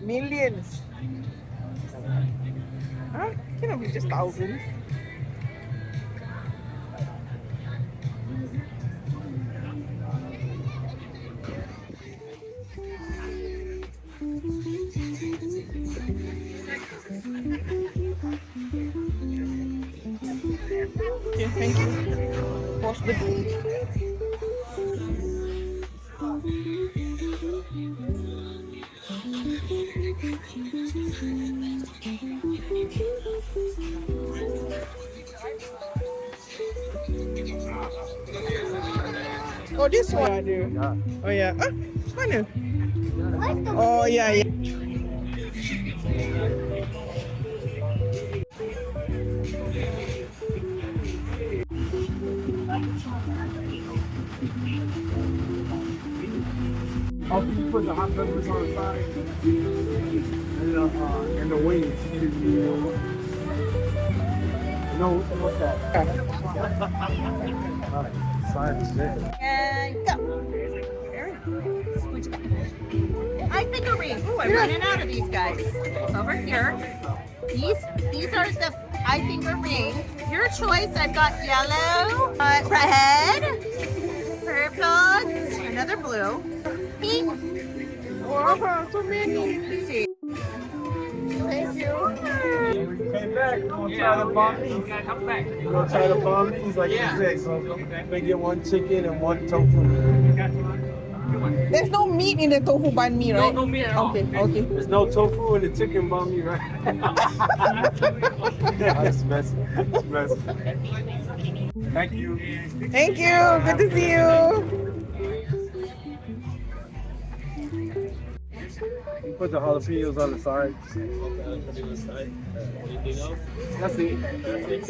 Millions. Huh? Cannot be just thousands. Okay, thank you. Wash the Oh, this one ada. Oh ya. Ah, mana? Oh ya ya. Oh, you put the hot peppers on the side and the wings. No, what's that? Alright, side is there. And go. I think a ring. Ooh, I'm running out of these guys. Over here. These are the I finger rings. Your choice. I've got yellow, red, purple, another blue, pink. Wow, so many. Let's see. Thank you. Came back. You gonna try the bomb these? You gonna try the bomb these like you said? So they get one chicken and one tofu. There's no meat in the tofu banh mi, right? No meat at all. Okay, okay. There's no tofu in the chicken banh mi, right? That's messy. That's messy. Thank you. Thank you. Good to see you. You put the jalapenos on the side. That's it. That's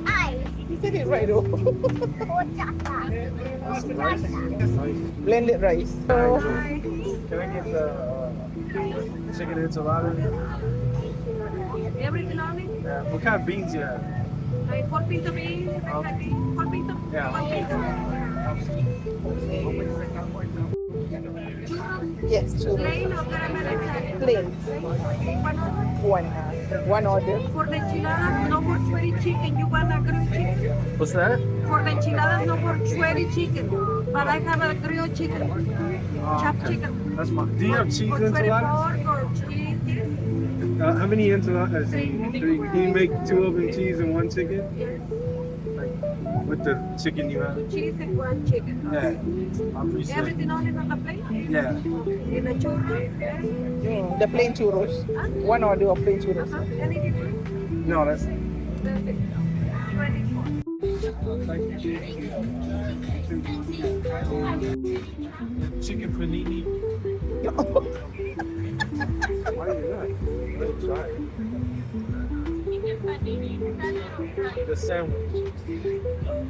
ice. You said it right, though. Blended rice. So, Can I get the chicken enchilada? Everything on it? What kind of beans you have? Like 4 pinto beans, 4 pinto, Yeah. 1 pinto. yes, churros. Plain or caramelized? Plain. One order. One order. For the enchiladas, no more sweaty chicken. You want a grilled chicken? What's that? For the enchiladas, no more sweaty chicken. But I have a grilled chicken. Chopped chicken. That's fine. Do you have cheese For sweaty enchiladas? pork or cheese. How many enchiladas? Three. Can you make 2 of them cheese and 1 chicken? Yes. With the chicken you have? Cheese and 1 chicken. Yeah. I appreciate it. Everything on it on the plate? Yeah. In the churros? The plain churros. One order of plain churros. Any different? No, that's That's it. 24. chicken panini. Why are you not? Let's try it. The sandwich.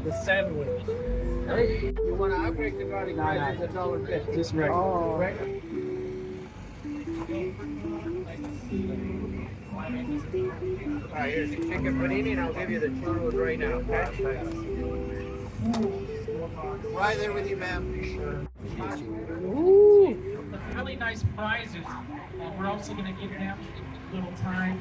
The sandwich. You want to upgrade the garlic rice? It's $1.50. Just regular. Oh. All right, here's the chicken panini, and I'll give you the churros right now, okay? Right there with you, ma'am. Ooh. Really nice prizes. We're also going to give them a little time.